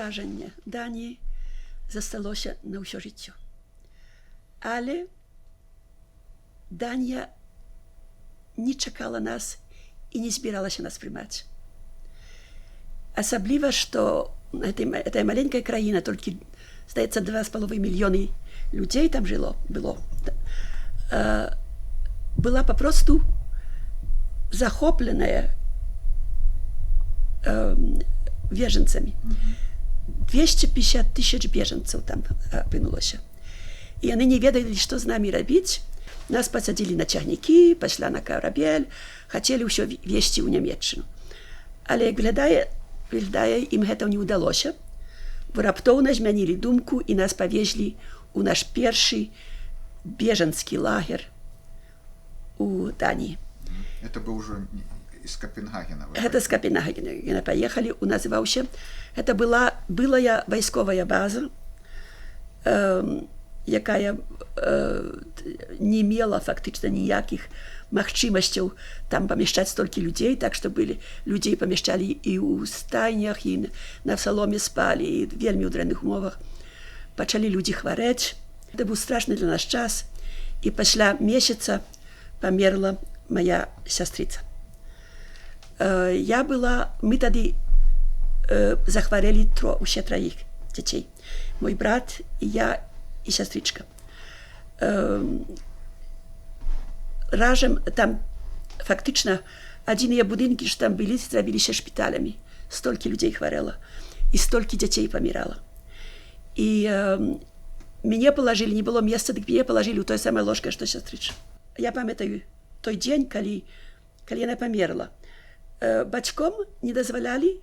ўражанне Даніі засталося на ўсё жыццё. Але Данія не чакала нас і не збіралася нас прымаць. Асабліва, што гэтая маленькая краіна, толькі, здаецца, 2,5 мільёны людзей там было, была папросту захопленая бежанцамі. 250 000 бежанцаў там апынулася. І яны не ведалі, што з намі рабіць. Нас пасадзілі на цягнікі, пасля на карабель, хацелі ўсё везці ў Нямецчыну. Але, як выглядае, ім гэта не ўдалося, бо раптоўна змянілі думку і нас павезлі ў наш першы бежанскі лагер у Даніі. Это быў ужо з Копенгагена. Гэта з Копенгагена паехалі, называўся. Гэта была былая вайсковая база, якая не мела фактычна ніякіх магчымасцяў там памяшчаць столькі людзей, так што людзей памяшчалі і ў стайнях, і на саломе спалі, і вельмі ў дрэнных умовах. Пачалі людзі хварэць. Гэта быў страшны для нас час. І пасля месяца памерла моя сястрыца. Мы тады захварэлі усе траіх дзяцей. Мой брат, і я, і сястрычка. Разам там фактычна адзіныя будынкі, што там былі, зрабіліся шпіталямі. Столькі людзей хварэла, і столькі дзяцей памірала. І мяне палажылі, не было месца, дык мяне палажылі ў той самай ложкай, што сястрыча. Я памятаю той дзень, калі яна памерла. Бацьком не дазвалялі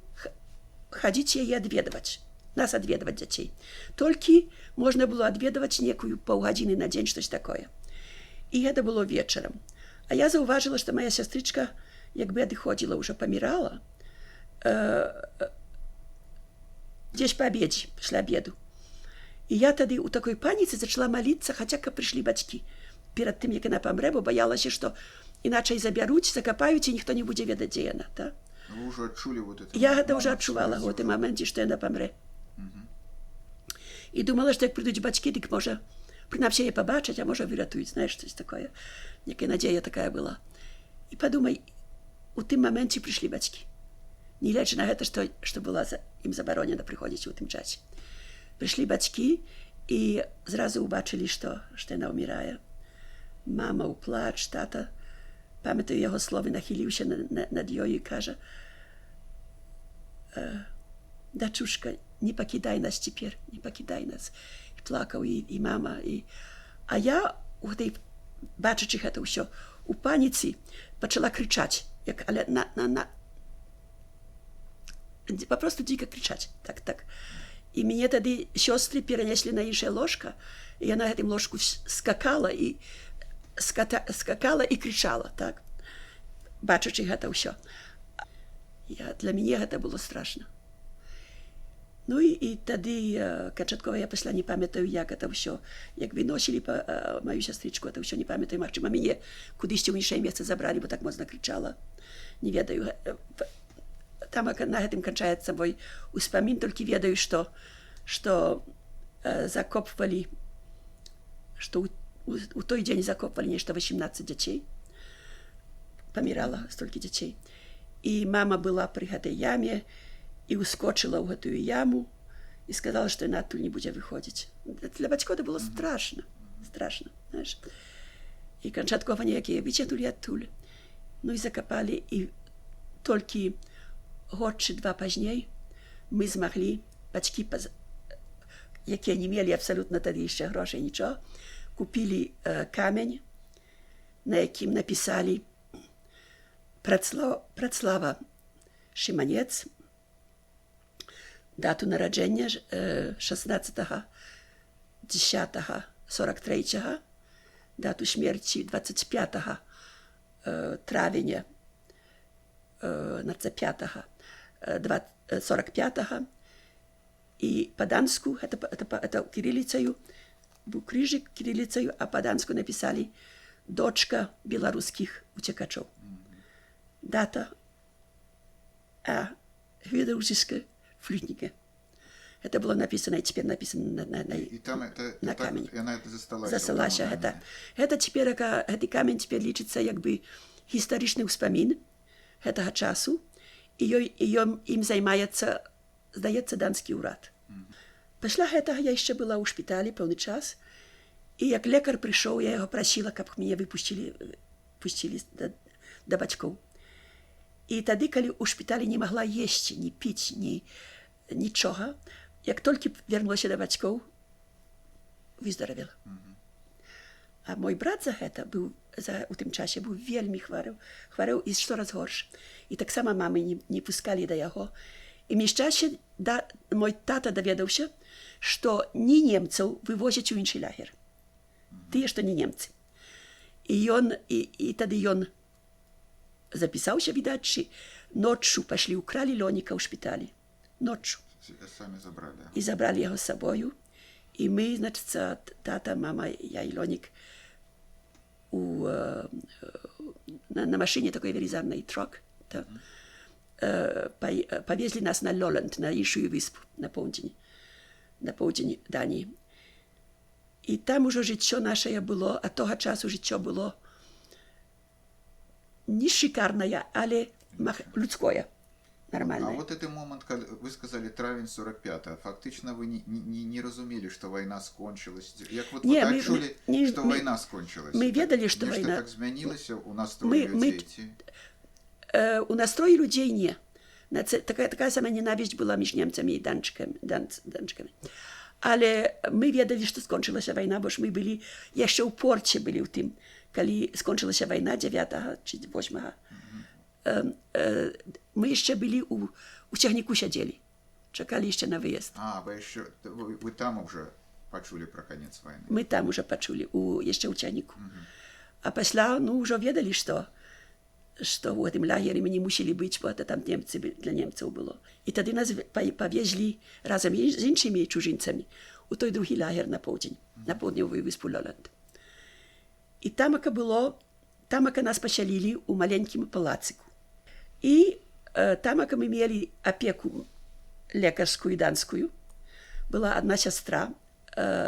хадзіць яе адведваць, нас адведваць дзяцей. Толькі можна было адведваць некую паўгадзіны на дзень, штось такое. І гэта было вечарам. А я заўважыла, што моя сястрычка як бы адыходзіла, ўжо памірала, дзесь па абедзе, пасля абеду. І я тады ў такой паніцы зачала маліцца, хаця каб прыйшлі бацькі перад тым, як яна памрэ, бо баялася, што іначай забяруць, закапаюць, і ніхто не будзе ведаць, дзе яна. Вы ўжо адчулі вот это? Я гэта ўжо адчувала ў гэтым моменце, што яна памрэ. І думала, што як прыйдуць бацькі, дык можа, прынамсі яе пабачаць, а можа выратуюць, знаеш, штось такое. Некая надзея такая была. І падумай, у тым моменце прыйшлі бацькі. Не гледзячы на гэта, што была ім забаронена прыходзіць у тым часе. Прыйшлі бацькі і зразу ўбачылі, што яна ўмірае. Мама ў плач, тата, памятаю яго словы, нахіліўся над ёю і кажа: «Дачушка, не пакідай нас цяпер, не пакідай нас». І плакаў і мама. А я, бачачы гэта ўсё, у паніцы пачала крычаць, але папросту дзіка крычаць. Так. І мяне тады сёстры перанеслі на іншае ложка, і я на гэтым ложку скакала і крычала, так, бачачы гэта ўсё. Для мяне гэта было страшна. Ну і тады канчаткова я пасля не памятаю, як гэта ўсё, як выносілі маю сястрычку, гэта ўсё не памятаю, магчыма, мяне кудысьці ў іншае месца забралі, бо так моцна крычала. Не ведаю. Там на гэтым канчаецца мой успамін, толькі ведаю, што закопвалі, што у той дзень закопвалі нешта 18 дзяцей. Памірала столькі дзяцей. І мама была пры гэтай яме і ускочыла ў гэтую яму і сказала, што яна адтуль не будзе выходзіць. Для бацькоў это было страшна, знаеш. І канчаткова неякія выцягнулі адтуль. Ну і закапалі, і толькі год ці два пазней мы змаглі, бацькі, якія не мелі абсалютна тады яшчэ грошай, нічого, купілі камень, на якім напісалі Працлава Шыманец, дату нараджэння 16.10.43, дату смерці 25 травеня 45 і па-данску, это кірыліцаю, быў крыжык кірыліцаю, а па-данску напісалі «Дочка беларускіх уцекачоў». Дата, а гведаўзіска флютніка. Это было написано, и теперь написано И там это, на так, камень. и она это засталася. Засталася гэта. Гэта цяпер, гэты камень цяпер лічыцца як бы гістарычны ўспамін гэтага часу, і ім займаецца, здаецца, данскі ўрад. Пасля гэтага я яшчэ была ў шпіталі пэўны час, і як лекар прыйшоў, я яго прасіла, каб мяне пусцілі да бацькоў. І тады, калі ў шпіталі не магла есці, ні піць, нічога, як толькі вярнулася да бацькоў, выздаравела. А мой брат за гэта быў, у тым часе быў вельмі хварэў і штораз горш. І таксама мамы не пускалі да яго. І між часе мой тата даведаўся, што не немцаў вывозяць у іншы лагер. Тыя, што не немцы. І тады ён запісаўся, відаць, ноччу пашлі, укралі Лёніка ў шпіталі. Ноччу. Самі забрали. І забралі яго з сабою. І мы, значыцца, тата, мама, я і Лёнік на машыне такой велізарнай трок павезлі нас на Лоланд, на іншую выспу, на поўдзень Даніі. І там ужо жыццё нашае было, ад тога часу жыццё было не шикарнае, але людское. Нормальное. А вот этот момент, когда вы сказали травень 45-го, фактично вы не разумели, что война скончилась. Як вот не, так чули, что война скончилась? Мы ведали, что война... так змянилось у настрої людей? У настрої людей не. Така сама ненависть была між немцами і данчиками. Але мы ведали, что скончилася война, бо ж мы были, яшчэ ў порце были ў тым, калі скончилася война 9-го чи 8-го. Мы яшчэ былі у цягніку сядзелі, чакалі яшчэ на выезд. Вы там уже пачулі пра канец войны? Мы там уже пачулі, яшчэ ў цягніку. А пасля, ўжо ведалі, што ў гэтым лагері мы не мусілі быць, бо это там немцы, для немцаў было. І тады нас павезлі разам з іншымі чужынцамі у той другі лагер на поўдзень, на поўднёвую выспу Лоланд. І тамака нас пасялілі ў маленькім палацыку. І тамака мы мелі апеку лекарскую і данскую. Была адна сястра,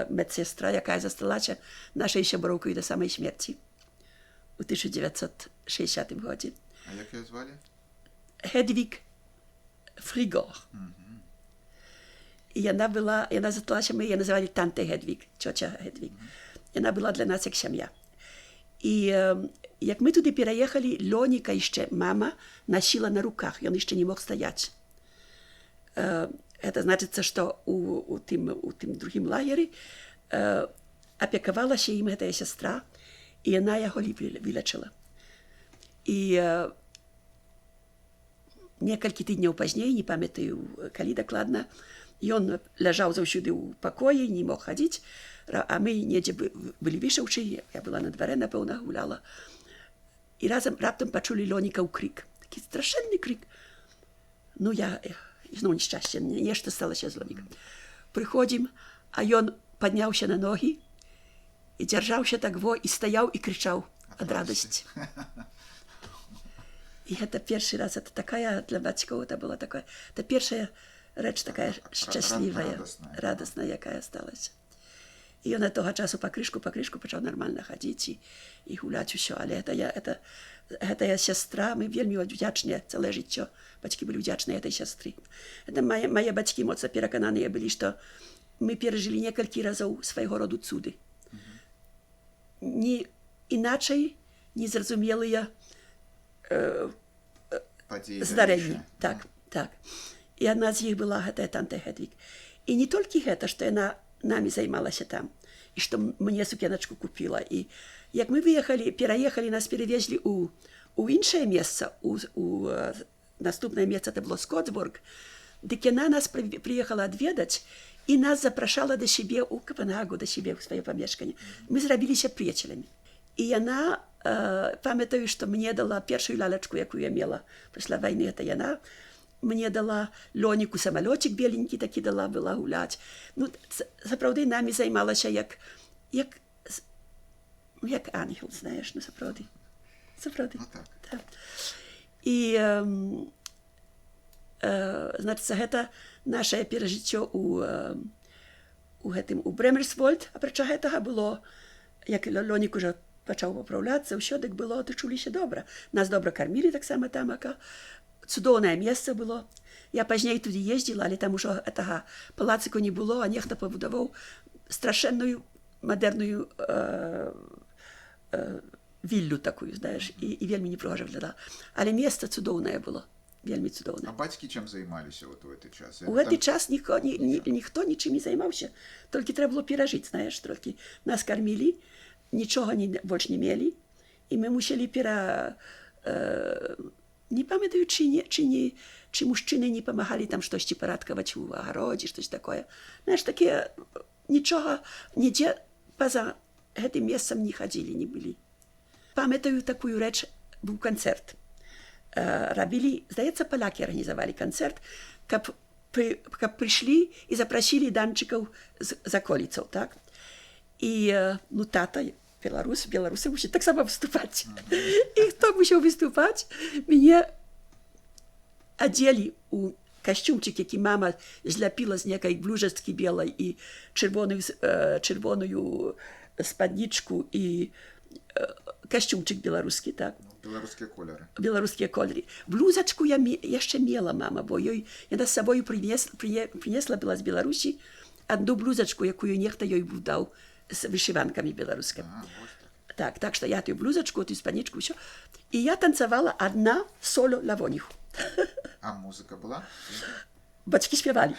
медсестра, якая засталася нашай сяброўкай да самай смерці у 1960 годзе. А як яе звалі? Hedwig Frigor. І яна засталася, мы яе называлі тантай Hedwig, цёця Hedwig. Яна была для нас як сям'я. І як мы туды пераехалі, Лёніка яшчэ мама насіла на руках, ён яшчэ не мог стаяць. Это значыцца, што у тым другім лагеры апекавалася ім гэтая сястра, і яна яго вылечыла. І некалькі тыдняў пазней, не памятаю, калі дакладна, ён ляжаў заўсёды ў пакоі, не мог хадзіць, а мы недзе былі вышаўчы, я была на дварэ, напэўна, гуляла. І раптам пачулі Лёнікаў крык. Такі страшэнны крык. Я зноў нешчасце, нешта сталася з Лёнікам. Прыходзім, а ён падняўся на ногі і дзяржаўся так і стаяў і крычаў ад радасці. І гэта першы раз, это такая для бацькоў, это была такая, это першая рэч такая шчаслівая, радасная, якая сталася. І ён ад того часу пакрышку пачаў нармальна хадзіць і гуляць усё. Але гэтая сястра, мы вельмі удзячныя цэлае жыццё. Бацькі былі удзячныя этой сястры. Мае бацькі моцна перакананыя былі, што мы перажылі некалькі разоў свайго роду цуды. Іначай незразумелыя здарэнні. Так. І адна з іх была гэтая танта Hedwig. І не толькі гэта, што яна намі займалася там, і што мне сукеначку купіла. І як мы пераехалі, нас перавезлі ў іншае месца, у наступнае месца, это было Скотсбург, дык яна нас прыехала адведаць і нас запрашала да сябе ў Капенгагу, да сябе ў сваё памешканне. Мы зрабіліся прыяцелямі. І яна, памятаю, што мне дала першую лялечку, якую я мела пасля вайны, это яна мне дала Лёніку самалёцік беленькі такі дала, была гуляць. Сапраўды намі займалася як ангел, знаеш, сапраўды. Сапраўды. Так. І значыць, гэта нашае перажыццё у Брэмерсвольд. Апрача гэтага было, як Лёнік уже пачаў папраўляцца, ўсё дык было, ты чуліся добра. Нас добра кармілі таксама тамака. Цудоўнае месца было. Я пазней туды ездзіла, але там ужо гэтага палацыку не было, а нехта пабудаваў страшэнную мадэрную віллю такую, знаеш, і вельмі непрыгожа выглядала. Але месца цудоўнае было, вельмі цудоўнае. А бацькі чым займаліся вот у гэты час? У гэты час ніхто нічым не займаўся, толькі трэба было перажыць, знаеш, толькі нас кармілі, нічога больш не мелі, і мы мусілі не памятаю, чи мужчыны не памагалі там штосьці парадкаваць у агародзе, штось такое. Знаеш, такія нічога, нідзе па-за гэтым месцам не хадзілі, не былі. Памятаю такую рэч, быў канцэрт. Рабілі, здаецца, палякі арганізавалі канцэрт, каб прыйшлі і запрасілі данчыкаў з аколіцаў, так? І, ну, тата, беларусы мусяць таксама выступаць. І хто мусіў выступаць? Мяне адзелі ў касцюмчык, які мама зляпіла з некай блужачкі белай і чырвоную спаднічку і касцюмчык беларускі, так? Беларускія колеры. Беларускія колеры. Блузачку я яшчэ мела, мама, бо яна з сабою прынесла была з Беларусі адну блузачку, якую нехта ёй даў з вышыванкамі беларускамі. Так, так што я тую блузачку, тую спаднічку, ўсё. І я танцавала адна соло лавоніху. А музыка была? Бацькі спявалі.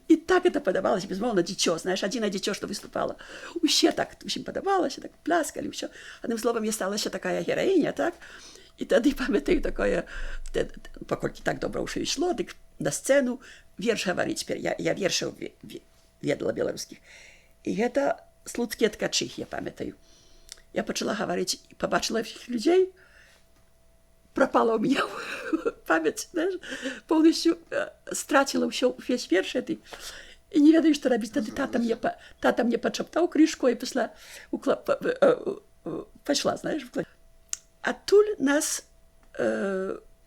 І так это падавалася, безмоўна, дзіцё, знаеш, адзінае дзіцё, што выступала. Усе так, усім падавалася, так пляскалі, ўсё. Адным словам, я сталася такая гераіня, так? І тады, памятаю, такое, паколькі так добра ўсё ішло, дык на сцэну верш гаварыць. Я вершаў ведала беларускіх. І гэта слуцкія ткачы, я памятаю. Я пачала гаварыць і пабачыла всіх людзей, пропала у меня память, знаешь, полностью стратила весь верш этой. И не ведаю, что робить. Тады тата мне подшептал крышку и пошла, знаешь. Оттуль нас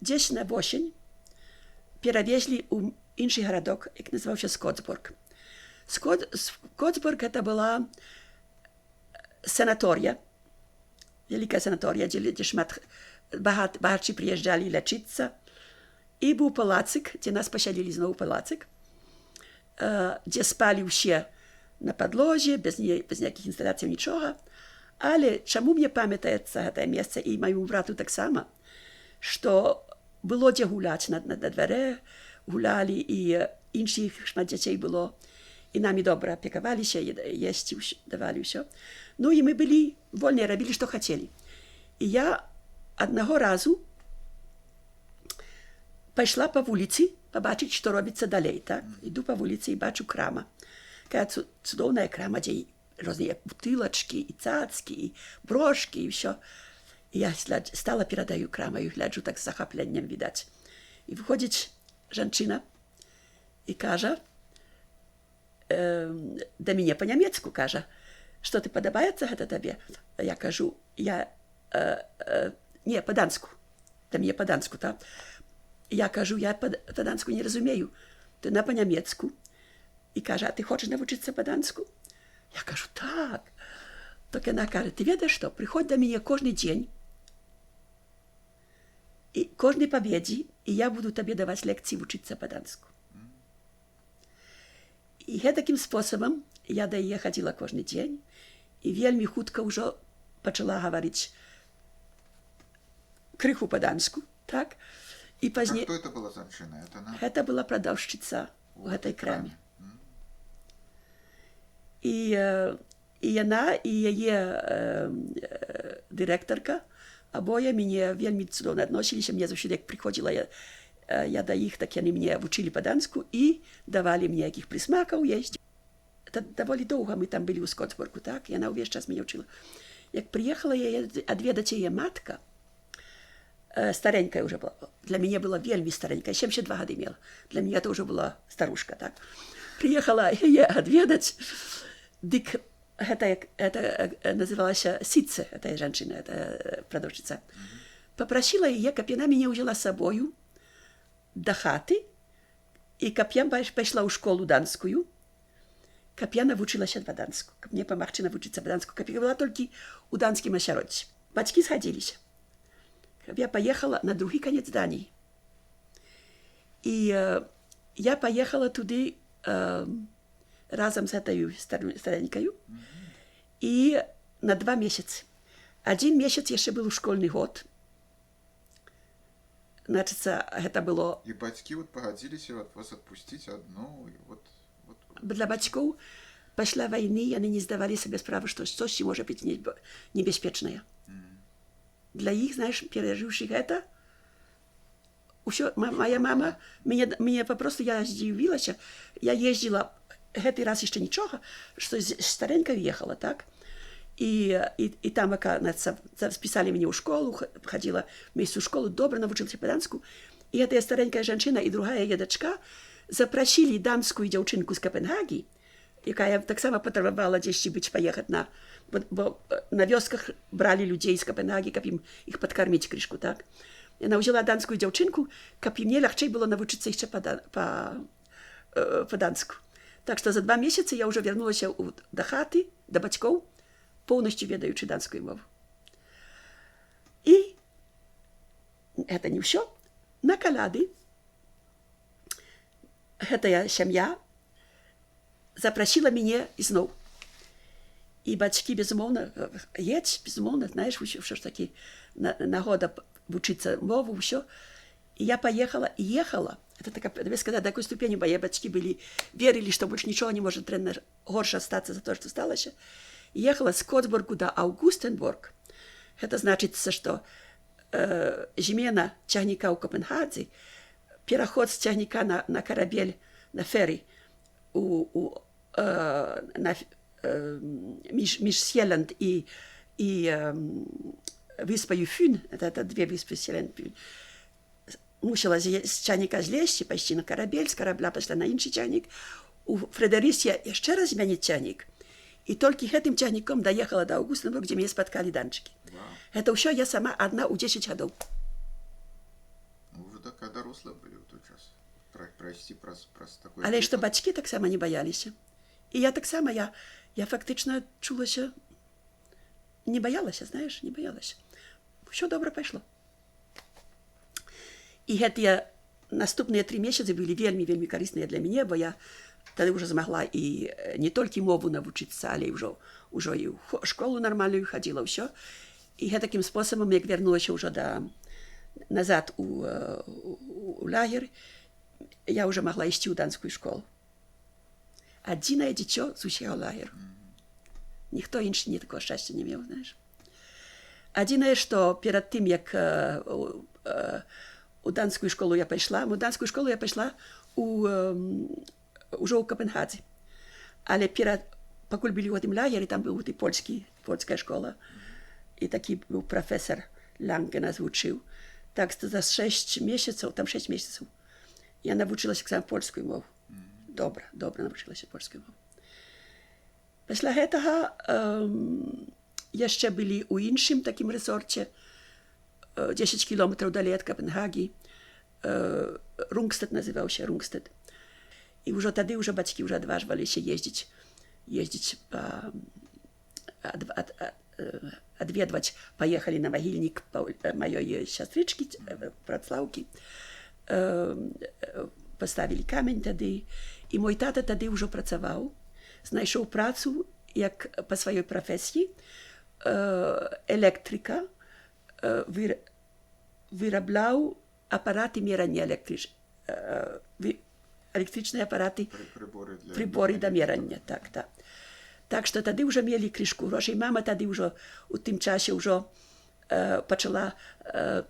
десь на осень перевезли у інший городок, який називався Скотсбург. Скотсбург это была санатория, великая санатория, где шмат багачі приїжджали лечиться. І був палацик, де нас поселили знову палацик, де спали всі на підлозі, без ніяких інсталяцій, нічого. Але чому мені пам'ятається це місце, і моєму брату так само, що було де гуляти на дворі, гуляли, і інших шмат дітей було, і нами добре опікувалися, їсти давали все. Ну і ми були вольні, робили, що хотіли. І я одного разу пайшла па вуліцы пабачыць, што робіцца далей, так? Іду па вуліцы і бачу крама. Такая цудоўная крама, дзе розныя бутылачкі, і цацкі, і брошкі, і ўсё. І я стала перадаю крамаю, гляджу так з захапленнем, відаць. І выходзіць жанчына і кажа, да мяне па-нямецку кажа, што ты падабаецца гэта табе? Я кажу, не, по-данску. Да мне по-данску, так? Я кажу, я по-данску не разумею. То на по-нямецку. І каже, а ти хочеш навчитися по-данску? Я кажу, так. Так вона каже, ти ведаєш що? Приходь до мене кожен день. І кожний победі, і я буду тобі давати лекції вчитися по-данску. І таким способом я до її ходила кожен день. І вельми хутко вже почала говорити крыху по-данску, так? И позднее... А кто это была женщина? Это была продавщица в этой краме. И она, и ее директорка, обоє мне вельми цудовно относились. Мне завжди, як приходила я до их, так они мне учили по-данску и давали мне яких присмаков есть. Это довольно долго мы там были у Скотсбургу, так? И она весь час меня учила. Як приехала я отведать ее матка, старенькая уже была. Для меня была вельми старенькая, 72 года имела. Для меня это уже была старушка, так? Приехала я отведать, дик, это называлась Ситце, эта женщина, эта продавщица. папрасіла яе, каб яна мяне ўзяла з сабою да хаты, і каб я пайшла ў школу данскую, каб я навучылася па-данску, каб мне памагчы навучыцца па-данску, каб я была толькі ў данскім асяроддзі. Бацькі згадзіліся, каб я паехала на другі канец Даніі. І я паехала туды разам з гэтаю старэнькаю і на 2 месяцы. 1 месяц яшчэ быў школьны год. Значыцца, гэта было... І бацькі вот пагадзіліся вас адпусціць адну, і вот... Для бацькоў пасля вайны яны не здавалі сабе справы, што штосьці можа быць небяспечнае. Для іх, знаеш, перажыўшы гэта, ўсё, моя мама, мне папросту, я здзівілася, я ездзіла, гэты раз яшчэ нічога, што старенька ехала, так? І там, спісалі мяне ў школу, хадзіла месяц у школу, добра навучылася па-данску, і гэтая старенькая жанчына і другая яе дачка запрасілі данскую дзяўчынку з Капенгагі, якая таксама патрабавала дзесьці быць паехаць на... Бо на вёсках бралі людзей з Капенгагі, каб ім іх падкарміць крышку, так? Яна ўзяла данскую дзяўчынку, каб і мне лягчэй было навучыцца яшчэ па-данску. Так што за 2 месяцы я ўжо вярнулася да хаты, да бацькоў, поўнасцю ведаючы данскую мову. І гэта не ўсё. На каляды гэтая сям'я запрасіла мяне ізноў. І бацькі, безумоўна, едзь, безумоўна, знаеш, ўсё ж такі нагода вучыцца мову, ўсё. І я паехала і ехала. Это така, тебе сказаць, да такой ступені мае бацькі былі, верылі, што больш нічога не можа дрэнна горш астацца за тое, што сталася. Ехала з Коцбургу да Аўгустенбург. Гэта значыцца, што змена цягніка ў Копенгадзе, пераход з цягніка на карабель, на феры між С'еланд і выспаю Фюн, это 2 выспы С'еланд-Фюн, мусіла з цягніка злезці, пайсці на карабель, з карабля пасля на іншы цягнік. У Фрэдэрысе яшчэ раз змяніць цягнік. І толькі гэтым цягніком даехала да Аўгустенбург, дзе мяне спаткалі данчыкі. Гэта ўсё я сама адна ў 10 гадоў. Ну, вы такая дарослая былі ў той час. Прайсці праз такое... Але што бацькі таксама не баяліся. І я таксама, я фактычна чулася, не баялася, знаеш, не баялася. Усё добра пайшло. І гэтыя наступныя 3 месяцы былі вельмі карысныя для мяне, бо я тады ўжо змагла і не толькі мову навучыцца, але ўжо і ў школу нармальную хадзіла ўсё. І гэтакім спосабам, як вярнулася ўжо назад у лагер, я ўжо магла ісці ў данскую школу. Адзінае дзіцё з усяго лагеру. Ніхто іншы не такого шчасця не меў, знаеш. Адзінае, што перад тым, як у данскую школу я пайшла, ўжо ў Копенгадзе. Але пакуль былі ў гэтым лагеры, там быў польская школа, і такі быў прафесар Ланге нас вучыў. Так што за 6 месяцаў, я навучылася таксама польскую мову. Добра навучылася польскую мову. Пасля гэтага яшчэ былі ў іншым такім рэсорце, 10 кілометраў далей ад Копенгагі, Рунгстед называўся, Рунгстед. І ўжо тады бацькі адважваліся ездзіць адведваць, паехалі на магільнік маёй сястрычкі, Працлаўкі, паставілі камень тады, і мой тата тады ўжо працаваў, знайшоў працу, як па сваёй прафесіі, электрыка, вырабляў апараты мерання электрычныя апараты, прыборы да мерання, так. Так што тады ўжо мелі крышку грошай. Мама тады ўжо у тым часе ўжо пачала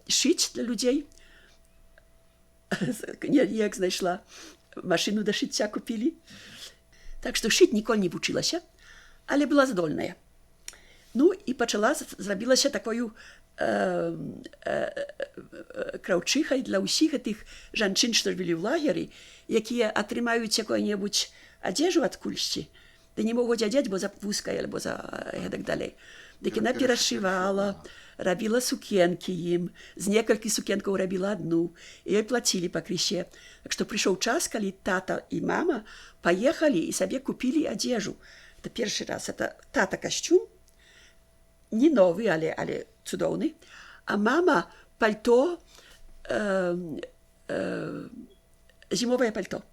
шыць для людзей. Як знайшла машыну да шыцця купілі. Так што шыць ніколі не вучылася, але была здольная. Ну і зрабілася такою краўчыхай для ўсіх гэтых жанчын, што былі ў лагеры, якія атрымаюць якое-небудзь адзежу адкульсьці, ды не могуць адзець, бо за вузкая, альбо за гэтак далей. Дык яна перашывала, рабіла сукенкі ім, з некалькі сукенкаў рабіла адну, і ёй плацілі па крысе. Так што прыйшоў час, калі тата і мама паехалі і сабе купілі адзежу. Это першы раз. Это тата касцюм, не новы, але цудоўны, а мама пальто, зімовае пальто.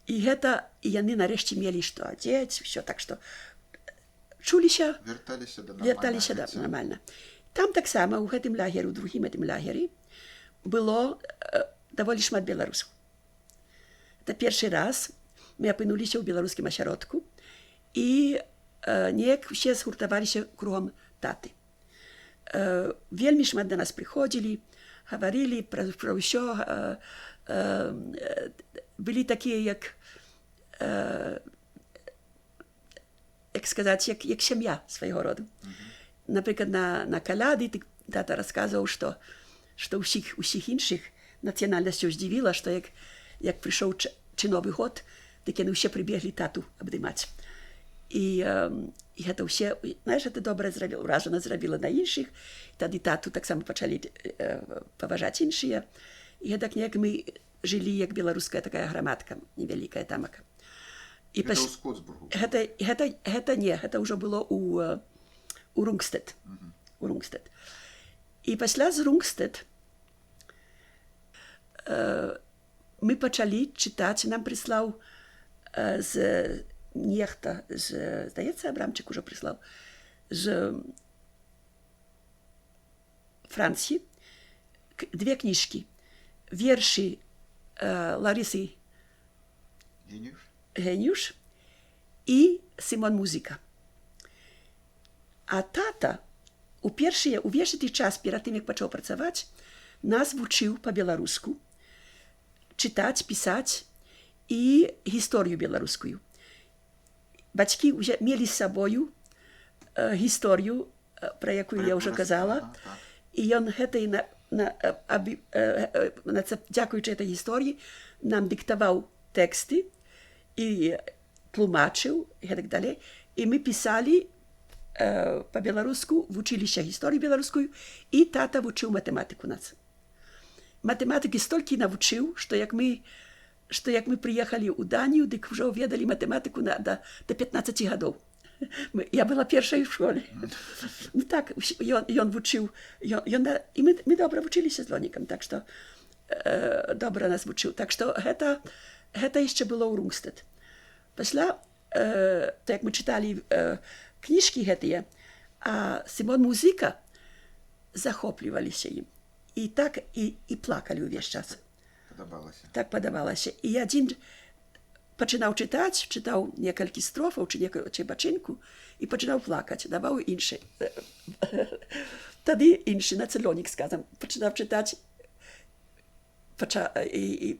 І гэта яны нарэшце мелі што адзець, усё, так што чуліся, вярталіся да нармальна. Там таксама ў гэтым лагеры, у другім гэтым лагеры было даволі шмат беларусаў. Это першы раз мы апынуліся ў беларускім асяродку і неяк усе згуртаваліся кругом таты. Вельмі шмат да нас прыходзілі, гаварылі пра ўсё, былі такія, як сказаць, як сям'я свайго роду. Напрыклад, на каляды тата расказваў, што ўсіх іншых нацыянальнасцяў здзівіла, што як прыйшоў Новы год, дык яны ўсе прыбеглі тату абдымаць. І гэта ўсе, знаеш, гэта добра ўражана зрабіла на іншых, тады тату таксама пачалі паважаць іншыя. І гэтак неяк мы жылі як беларуская такая грамадка, невялікая тамака. Гэта ў Скотсбургу? Гэта не, гэта ўжо было ў Рунгстэд. І пасля з Рунгстэд мы пачалі чытаць, нам прыслаў нехта, здаецца, Абрамчык ужо прыслаў, з Францыі две кніжкі. Вершы Ларысы Геніуш і Сімон Музыка. А тата увесь гэты час, перад тым, як пачаў працаваць, нас вучыў па-беларуску чытаць, пісаць і гісторыю беларускую. Бацькі мелі з сабою гісторыю, пра якую я ўжо казала, і ён гэтай, дзякуючы этой гісторыі, нам дыктаваў тэксты і тлумачыў, і гэтак далей. І мы пісалі па-беларуску, вучыліся гісторыю беларускую, і тата вучыў матэматыку нас. Матэматыкі столькі навучыў, што як мы прыехалі ў Данію, дык ужо ведалі матэматыку да 15 гадоў. Я была першай у школе. Так, ён вучыў, і мы добра вучыліся з Лонікам, так што добра нас вучыў. Так што гэта яшчэ было ў Рунгстэд. Пасля, як мы чыталі кніжкі гэтыя, а Сімон Музыка захопліваліся ім. І так, і плакалі ўвесь час. Падабалася. Так падабалася. І адзін пачынаў чытаць, чытаў некалькі строфаў, ці бачынку, і пачынаў плакаць, даваў іншы. Тады іншы, Нацэлёнік, скажам, пачынаў чытаць, і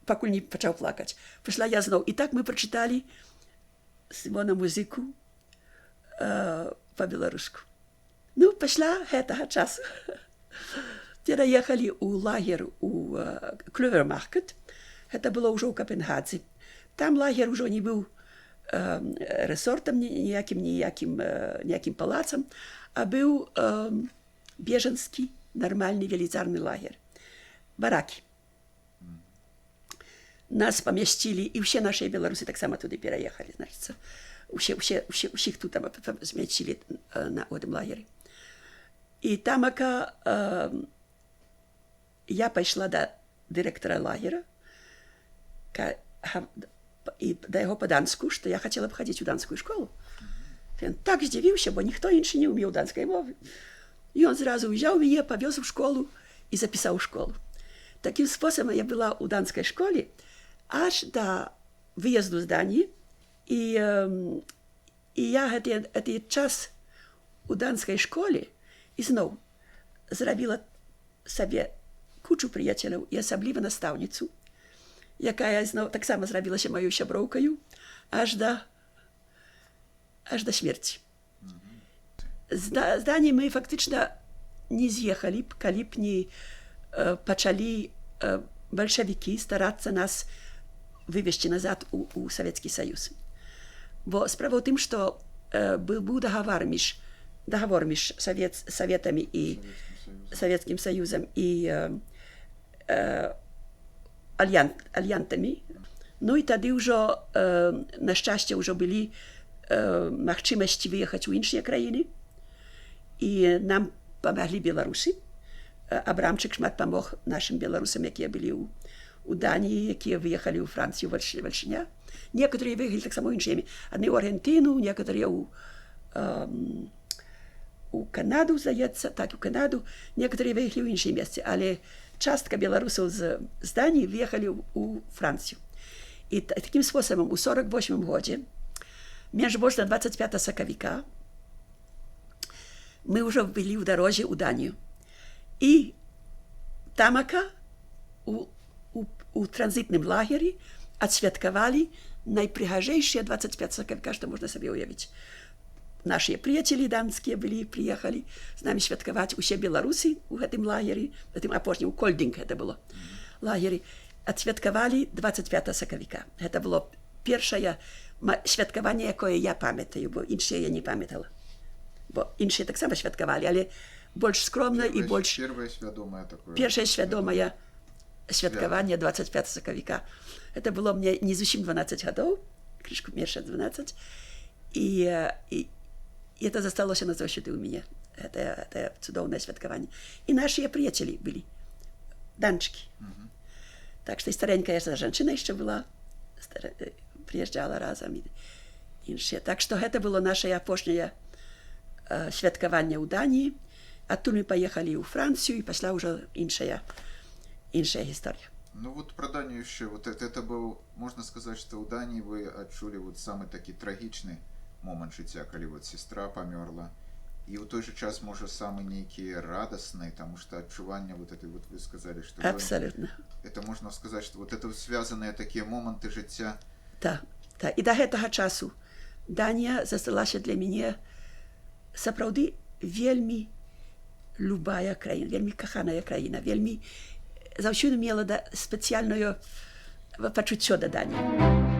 пакуль не пачаў плакаць. Прыйшла я зноў. І так мы прачыталі Сімона Музыку па-беларуску. Ну, пасля гэтага часу пераехалі ў лагер у Клювермаркет. Гэта было ўжо ў Капенгадзе. Там лагер ужо не быў рэсортам, ніякім палацам, а быў бежанскі, нармальны велізарны лагер. Баракі. Нас памясцілі, і ўсе нашыя беларусы таксама туды пераехалі, значыцца. Усіх тут змясцілі на гэтым лагеры. І тамака я пайшла да дырэктара лагера і да яго па-данску, што я хацела б хадзіць у данскую школу. Ён так здзівіўся, бо ніхто іншы не ўмеў данскай мовы. І ён зразу ўзяў мяне, павёз у школу і запісаў у школу. Такім спосабам я была ў данскай школе аж да выезду з Даніі. І я гэты час у данскай школе ізноў зрабіла сабе кучу прыяцеляў і асабліва настаўніцу, якая зноў таксама зрабілася маёй сяброўкаю аж да смерці. З Даніі мы фактычна не з'ехалі б, калі б не пачалі бальшавікі старацца нас вывесці назад у Савецкі Саюз. Бо справа ў тым, што быў дагавар між договор між Советами і Советским Союзом і альянтами. Ну і тоді вже, на щастя, вже були можливості виїхати в інші країни. І нам помогли білоруси. Абрамчик шмат помог нашим білорусам, які були у Данії, які виїхали у Францію, Вальшиня. Некоторі виїхали так само іншими. Одні в Аргентину, некоторі у Канаду, здається, так, у Канаду. Некоторі виїхали в інші місця, але частка білорусів з Данії виїхали у Францію. І таким способом у 48 році, між 25 соковика, ми вже були в дорозі у Данію. І тамака у транзитному лагері відсвяткували найпригожейшие 25 соковика, що можна собі уявити. Наші приятелі данські приїхали з нами святкувати, усі білоруси у цьому лагері, в цьому опошньому, у Кольдинг це було лагері, відсвяткували 25 соковика. Це було перше святкування, яке я пам'ятаю, бо інше я не пам'ятала. Бо інші так само святкували, але більш скромно і більш... Перше свідоме святкування 25 соковика. Це було мені не зовсім 12 років, кришку менше 12, і це залишилося назавжди у мене. Це чудовне святкування. І наші приятелі були, данчики. Так що і старенька жінка ще була, приїжджала разом і інші. Так що це було наше останнє святкування у Данії. Оттуда мы поехали в Францию, и пошла уже иншая история. Ну вот про Данию еще, вот это был, можно сказать, что у Дании вы отчули вот самый такий трагичный момент життя, коли вот сестра померла. И в той же час, может, самый некий радостный, потому что отчувание вот это, вот вы сказали, что... Абсолютно. Это можно сказать, что вот это вот связанные такие моменты життя. Так, так. І до этого часу Данія засталася для мене сапраўды вельмі любая краіна, вельмі каханая краіна, вельмі заўсёды мела спецыяльнае пачуццё да Даніі.